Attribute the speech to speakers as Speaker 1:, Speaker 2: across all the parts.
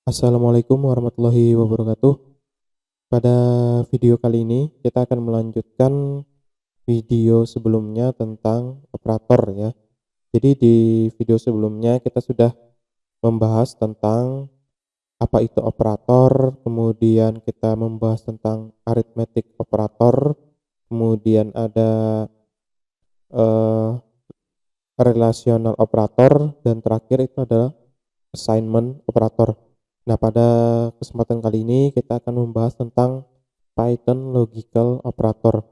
Speaker 1: Assalamualaikum warahmatullahi wabarakatuh. Pada video kali ini kita akan melanjutkan video sebelumnya tentang operator ya. Jadi di video sebelumnya kita sudah membahas tentang apa itu operator, kemudian kita membahas tentang arithmetic operator, kemudian ada eh, relational operator, dan terakhir itu adalah assignment operator. Nah, pada kesempatan kali ini kita akan membahas tentang Python logical operator.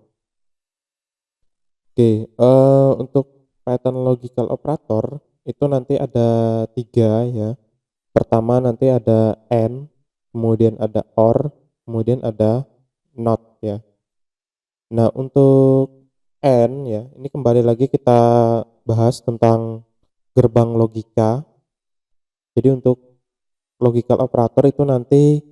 Speaker 1: Oke, untuk Python logical operator itu nanti ada 3 ya. Pertama nanti ada AND, kemudian ada OR, kemudian ada NOT ya. Nah, untuk AND ya, ini kembali lagi kita bahas tentang gerbang logika. Jadi untuk logical operator itu nanti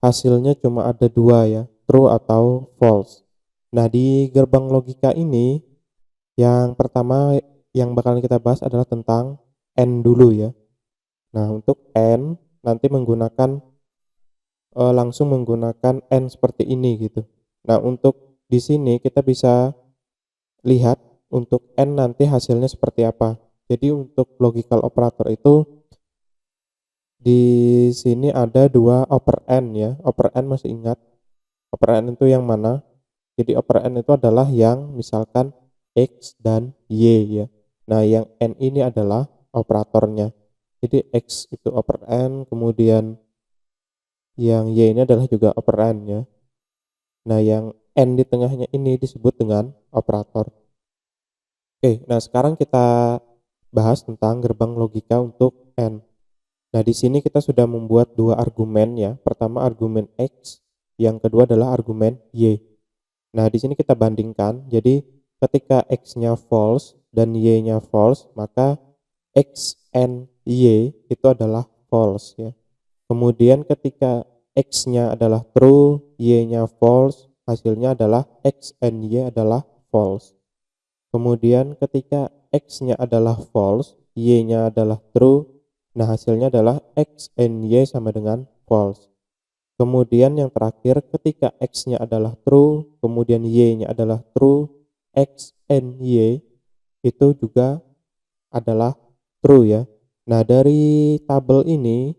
Speaker 1: hasilnya cuma ada 2 ya, true atau false. Nah, di gerbang logika ini yang pertama yang bakalan kita bahas adalah tentang AND dulu ya. Nah, untuk AND nanti langsung menggunakan AND seperti ini gitu. Nah, untuk di sini kita bisa lihat untuk AND nanti hasilnya seperti apa. Jadi untuk logical operator itu di sini ada 2 operand ya. Operand masih ingat? Operand itu yang mana? Jadi operand itu adalah yang misalkan X dan Y ya. Nah, yang N ini adalah operatornya. Jadi X itu operand, kemudian yang Y ini adalah juga operand ya. Nah, yang N di tengahnya ini disebut dengan operator. Oke, nah sekarang kita bahas tentang gerbang logika untuk N. Nah, di sini kita sudah membuat 2 argumen ya. Pertama argumen X, yang kedua adalah argumen Y. Nah, di sini kita bandingkan. Jadi, ketika X-nya false dan Y-nya false, maka X and Y itu adalah false ya. Kemudian ketika X-nya adalah true, Y-nya false, hasilnya adalah X and Y adalah false. Kemudian ketika X-nya adalah false, Y-nya adalah true, nah hasilnya adalah X and Y sama dengan false. Kemudian yang terakhir ketika X-nya adalah true, kemudian Y-nya adalah true, X and Y itu juga adalah true ya. Nah, dari tabel ini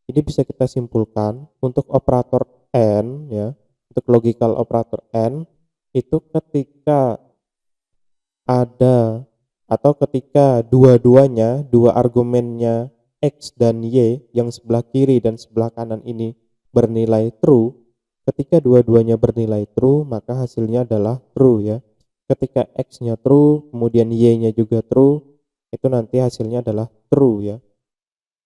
Speaker 1: bisa kita simpulkan untuk operator AND ya, untuk logical operator AND itu ketika ada atau ketika dua-duanya, dua argumennya X dan Y yang sebelah kiri dan sebelah kanan ini bernilai true, ketika dua-duanya bernilai true maka hasilnya adalah true ya. Ketika X-nya true, kemudian Y-nya juga true, itu nanti hasilnya adalah true ya.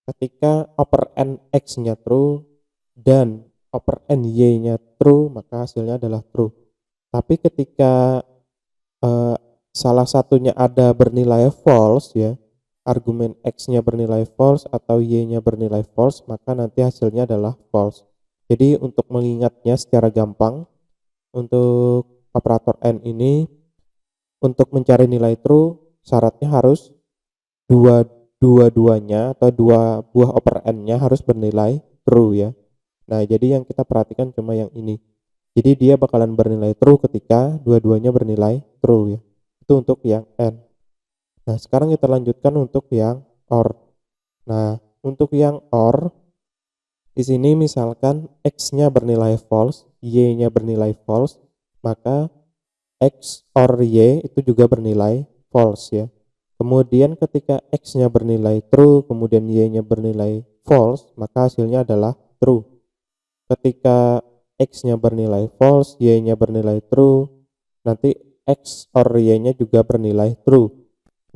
Speaker 1: Ketika operand X-nya true dan operand Y-nya true, maka hasilnya adalah true. Tapi ketika salah satunya ada bernilai false ya, argumen X-nya bernilai false atau Y-nya bernilai false, maka nanti hasilnya adalah false. Jadi untuk mengingatnya secara gampang, untuk operator AND ini, untuk mencari nilai true, syaratnya harus dua-duanya atau dua buah operandnya harus bernilai true ya. Nah, jadi yang kita perhatikan cuma yang ini. Jadi dia bakalan bernilai true ketika dua-duanya bernilai true ya. Itu untuk yang N. Nah, sekarang kita lanjutkan untuk yang OR. Nah, untuk yang OR di sini misalkan X-nya bernilai false, Y-nya bernilai false, maka X OR Y itu juga bernilai false ya. Kemudian ketika X-nya bernilai true, kemudian Y-nya bernilai false, maka hasilnya adalah true. Ketika X-nya bernilai false, Y-nya bernilai true, nanti X or Y-nya juga bernilai true.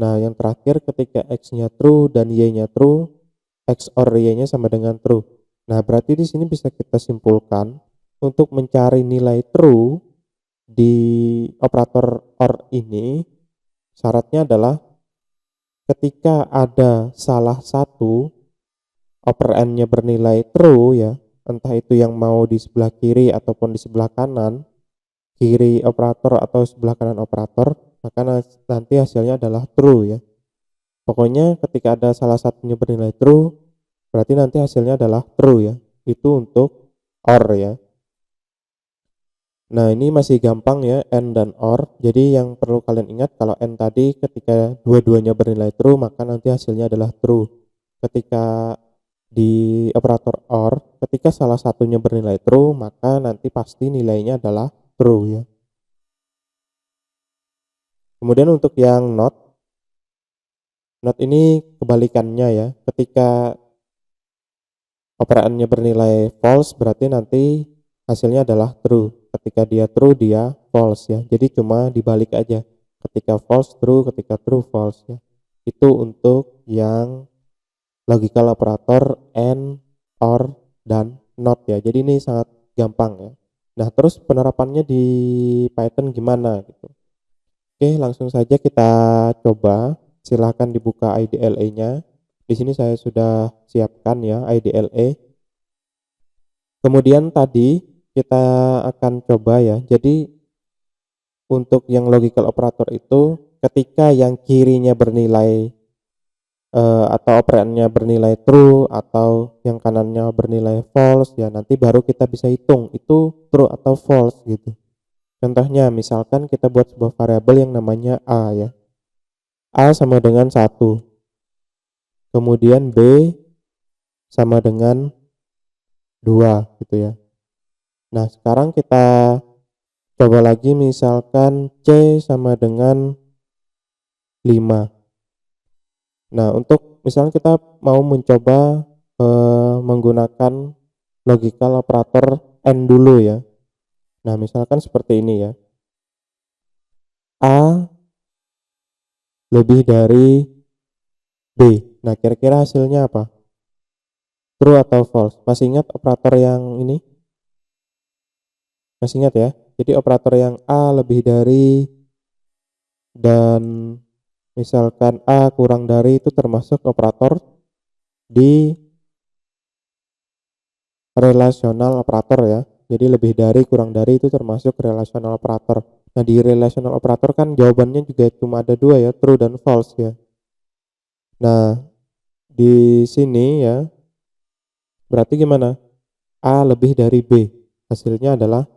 Speaker 1: Nah, yang terakhir ketika X-nya true dan Y-nya true, X or Y-nya sama dengan true. Nah, berarti di sini bisa kita simpulkan untuk mencari nilai true di operator OR ini, syaratnya adalah ketika ada salah satu operandnya bernilai true ya, entah itu yang mau di sebelah kiri ataupun di sebelah kanan, kiri operator atau sebelah kanan operator, maka nanti hasilnya adalah true ya. Pokoknya ketika ada salah satunya bernilai true, berarti nanti hasilnya adalah true ya. Itu untuk OR ya. Nah, ini masih gampang ya, AND dan OR. Jadi yang perlu kalian ingat, kalau AND tadi ketika dua-duanya bernilai true, maka nanti hasilnya adalah true. Ketika di operator OR, ketika salah satunya bernilai true, maka nanti pasti nilainya adalah true ya. Kemudian untuk yang NOT ini kebalikannya ya. Ketika operannya bernilai false, berarti nanti hasilnya adalah true. Ketika dia true, dia false ya. Jadi cuma dibalik aja. Ketika false true, ketika true false ya. Itu untuk yang logical operator AND, OR, dan NOT ya. Jadi ini sangat gampang ya. Nah, terus penerapannya di Python gimana gitu. Oke, langsung saja kita coba. Silahkan dibuka IDLE-nya. Di sini saya sudah siapkan ya IDLE. Kemudian tadi kita akan coba ya. Jadi untuk yang logical operator itu ketika yang kirinya bernilai atau operannya bernilai true atau yang kanannya bernilai false ya, nanti baru kita bisa hitung itu true atau false gitu. Contohnya misalkan kita buat sebuah variabel yang namanya A ya. A sama dengan 1. Kemudian B sama dengan 2 gitu ya. Nah, sekarang kita coba lagi misalkan C sama dengan 5. Nah, untuk misalnya kita mau mencoba menggunakan logical operator AND dulu ya. Nah, misalkan seperti ini ya. A lebih dari B. Nah, kira-kira hasilnya apa? True atau false? Masih ingat operator yang ini? Masih ingat ya? Jadi operator yang A lebih dari dan misalkan A kurang dari itu termasuk operator di relational operator ya. Jadi lebih dari kurang dari itu termasuk relational operator. Nah, di relational operator kan jawabannya juga cuma ada 2 ya, true dan false ya. Nah, di sini ya berarti gimana? A lebih dari B. Hasilnya adalah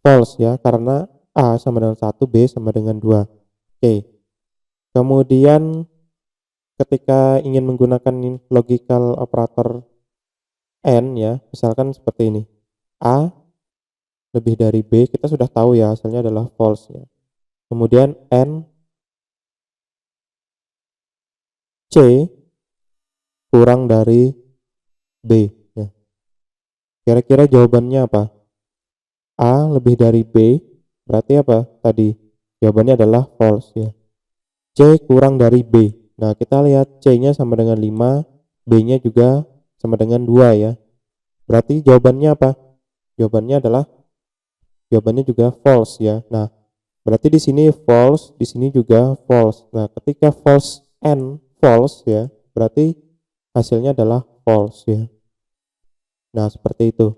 Speaker 1: false ya, karena A sama dengan 1, B sama dengan 2. Oke. Kemudian ketika ingin menggunakan logical operator AND ya, misalkan seperti ini. A lebih dari B, kita sudah tahu ya hasilnya adalah false ya. Kemudian AND C kurang dari B ya. Kira-kira jawabannya apa? A lebih dari B, berarti apa tadi? Jawabannya adalah false ya. C kurang dari B. Nah, kita lihat C-nya sama dengan 5, B-nya juga sama dengan 2 ya. Berarti jawabannya apa? Jawabannya juga false ya. Nah, berarti di sini false, di sini juga false. Nah, ketika false and false ya, berarti hasilnya adalah false ya. Nah, seperti itu.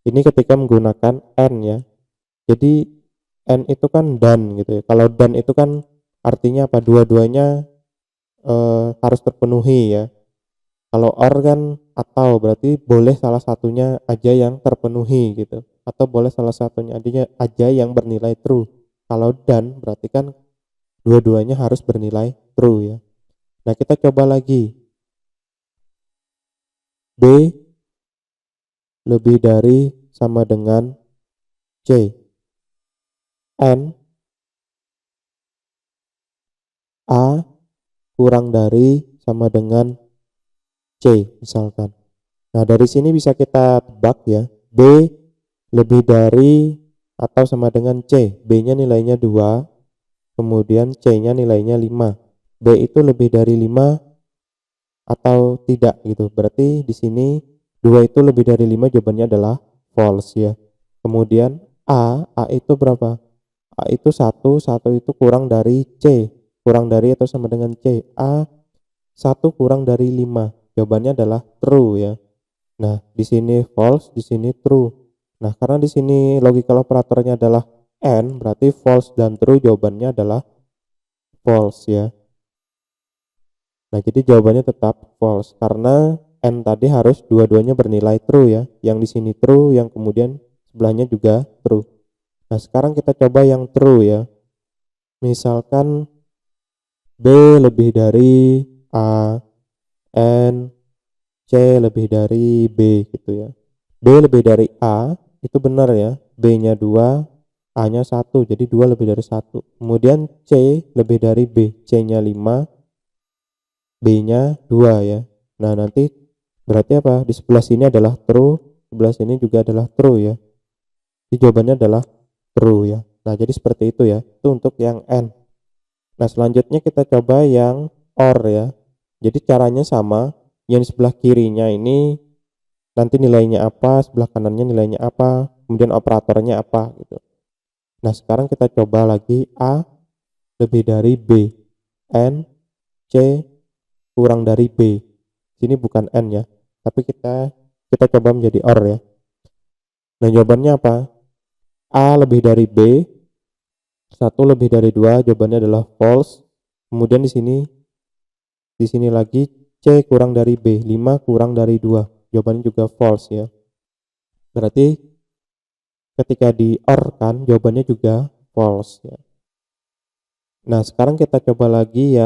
Speaker 1: Ini ketika menggunakan and ya. Jadi and itu kan dan gitu ya. Kalau dan itu kan artinya apa? Dua-duanya harus terpenuhi ya. Kalau or kan atau berarti boleh salah satunya aja yang terpenuhi gitu. Atau boleh salah satunya aja yang bernilai true. Kalau dan berarti kan dua-duanya harus bernilai true ya. Nah, kita coba lagi. B lebih dari sama dengan C. And A kurang dari sama dengan C misalkan. Nah, dari sini bisa kita tebak ya. B lebih dari atau sama dengan C. B-nya nilainya 2, kemudian C-nya nilainya 5. B itu lebih dari 5 atau tidak gitu. Berarti di sini 2 itu lebih dari 5, jawabannya adalah false ya. Kemudian A itu berapa? A itu 1 itu kurang dari C. Kurang dari atau sama dengan C. A 1 kurang dari 5. Jawabannya adalah true ya. Nah, di sini false, di sini true. Nah, karena di sini logical operatornya adalah and, berarti false dan true jawabannya adalah false ya. Nah, jadi jawabannya tetap false karena N tadi harus dua-duanya bernilai true ya. Yang di sini true, yang kemudian sebelahnya juga true. Nah, sekarang kita coba yang true ya. Misalkan B lebih dari A, N, C lebih dari B gitu ya. B lebih dari A itu benar ya. B-nya 2, A-nya 1. Jadi 2 lebih dari 1. Kemudian C lebih dari B. C-nya 5, B-nya 2 ya. Nah, nanti berarti apa? Di sebelah sini adalah true, sebelah sini juga adalah true ya. Jadi jawabannya adalah true ya. Nah, jadi seperti itu ya. Itu untuk yang N. Nah, selanjutnya kita coba yang OR ya. Jadi caranya sama. Yang di sebelah kirinya ini nanti nilainya apa, sebelah kanannya nilainya apa, kemudian operatornya apa gitu. Nah, sekarang kita coba lagi A lebih dari B, N, C kurang dari B. Sini bukan N ya, tapi kita coba menjadi OR ya. Nah, jawabannya apa? A lebih dari B, 1 lebih dari 2, jawabannya adalah false. Kemudian di sini lagi C kurang dari B, 5 kurang dari 2. Jawabannya juga false ya. Berarti ketika di OR kan jawabannya juga false ya. Nah, sekarang kita coba lagi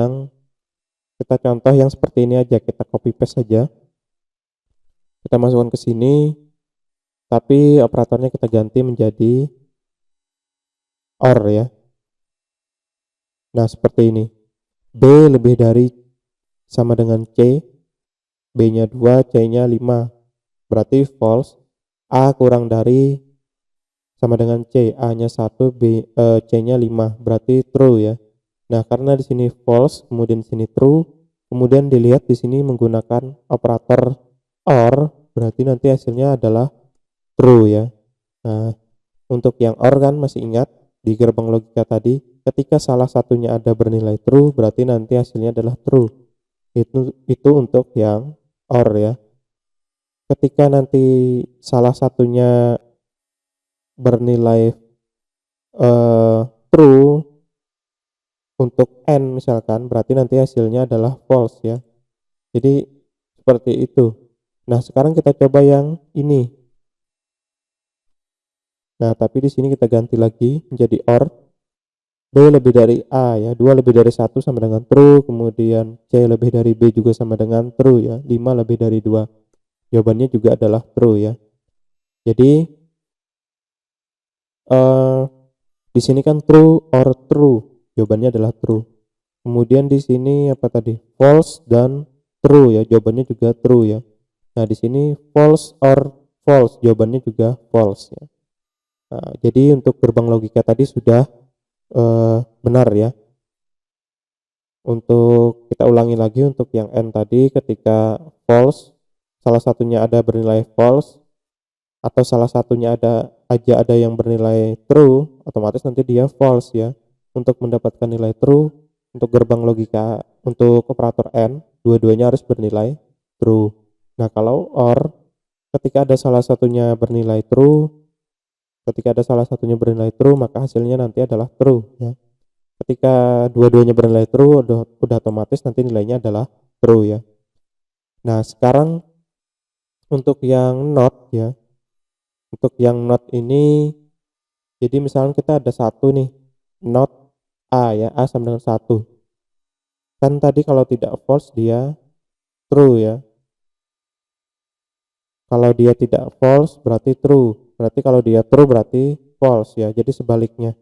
Speaker 1: kita contoh yang seperti ini aja, kita copy paste saja. Kita masukkan ke sini, tapi operatornya kita ganti menjadi OR ya. Nah, seperti ini. B lebih dari sama dengan C, B-nya 2, C-nya 5. Berarti false. A kurang dari sama dengan C, A-nya 1, C-nya 5. Berarti true ya. Nah, karena di sini false, kemudian di sini true, kemudian dilihat di sini menggunakan operator OR, berarti nanti hasilnya adalah true ya. Nah, untuk yang OR kan masih ingat di gerbang logika tadi, ketika salah satunya ada bernilai true, berarti nanti hasilnya adalah true. Itu untuk yang OR ya. Ketika nanti salah satunya bernilai true untuk N misalkan, berarti nanti hasilnya adalah false ya. Jadi seperti itu. Nah, sekarang kita coba yang ini. Nah, tapi di sini kita ganti lagi menjadi OR. B lebih dari A ya, 2 lebih dari 1 sama dengan true, kemudian C lebih dari B juga sama dengan true ya, 5 lebih dari 2. Jawabannya juga adalah true ya. Jadi di sini kan true or true, jawabannya adalah true. Kemudian di sini apa tadi? False dan true ya, jawabannya juga true ya. Nah, di sini false or false, jawabannya juga false ya. Nah, jadi untuk gerbang logika tadi sudah benar ya. Untuk kita ulangi lagi untuk yang N tadi, ketika false, salah satunya ada bernilai false, atau salah satunya ada yang bernilai true, otomatis nanti dia false ya. Untuk mendapatkan nilai true, untuk gerbang logika, untuk operator N, dua-duanya harus bernilai true. Nah, kalau OR, ketika ada salah satunya bernilai true, maka hasilnya nanti adalah true ya. Ketika dua-duanya bernilai true, udah otomatis nanti nilainya adalah true ya. Nah, sekarang untuk yang not ya. Untuk yang not ini, jadi misalnya kita ada satu nih, not A ya, A sama dengan 1. Kan tadi kalau tidak false dia true ya. Kalau dia tidak false berarti true. Berarti kalau dia true berarti false ya. Jadi sebaliknya.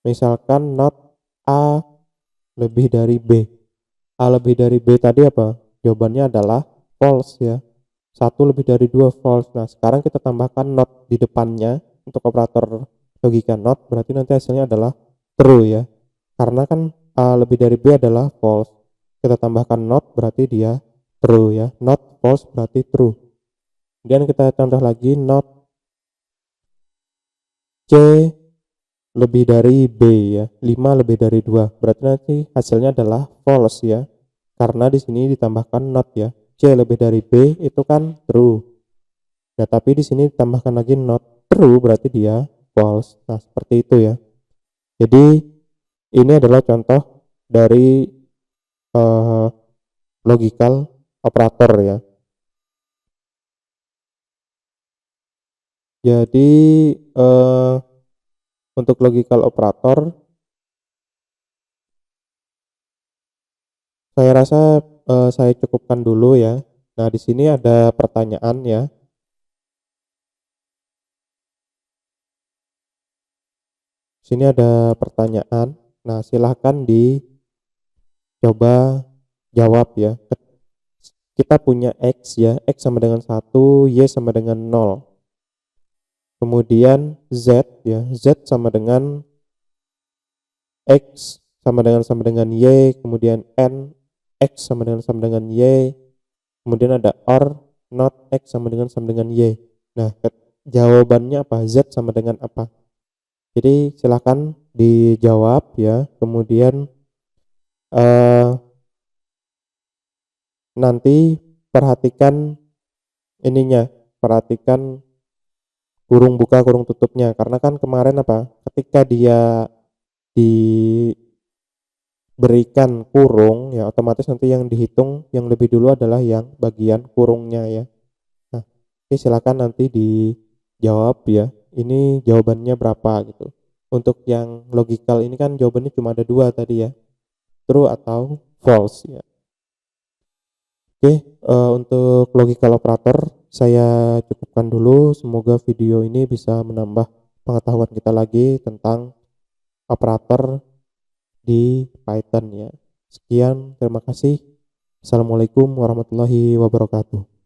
Speaker 1: Misalkan not A lebih dari B. A lebih dari B tadi apa? Jawabannya adalah false ya. 1 lebih dari 2 false. Nah, sekarang kita tambahkan not di depannya untuk operator logika not, berarti nanti hasilnya adalah true ya. Karena kan A lebih dari B adalah false. Kita tambahkan not berarti dia true ya. Not false berarti true. Kemudian kita contoh lagi not C lebih dari B ya, 5 lebih dari 2. Berarti nanti hasilnya adalah false ya. Karena di sini ditambahkan not ya. C lebih dari B itu kan true. Nah, tapi di sini ditambahkan lagi not true berarti dia false. Nah, seperti itu ya. Jadi ini adalah contoh dari logical operator ya. Jadi untuk logical operator saya rasa saya cukupkan dulu ya. Nah, di sini ada pertanyaan ya. Sini ada pertanyaan. Nah, silahkan dicoba jawab ya. Kita punya X ya, X sama dengan 1, Y sama dengan 0. Kemudian Z ya, Z sama dengan X sama dengan Y, kemudian N, X sama dengan Y, kemudian ada OR, not X sama dengan Y. Nah, jawabannya apa? Z sama dengan apa? Jadi silahkan dijawab ya. Kemudian nanti perhatikan ininya, perhatikan kurung buka kurung tutupnya, karena kan kemarin apa, ketika dia diberikan kurung ya, otomatis nanti yang dihitung yang lebih dulu adalah yang bagian kurungnya ya. Nah, oke, silakan nanti dijawab ya, ini jawabannya berapa gitu. Untuk yang logical ini kan jawabannya cuma ada 2 tadi ya, true atau false ya. Oke, untuk logical operator saya cukupkan dulu. Semoga video ini bisa menambah pengetahuan kita lagi tentang operator di Python ya. Sekian, terima kasih. Assalamualaikum warahmatullahi wabarakatuh.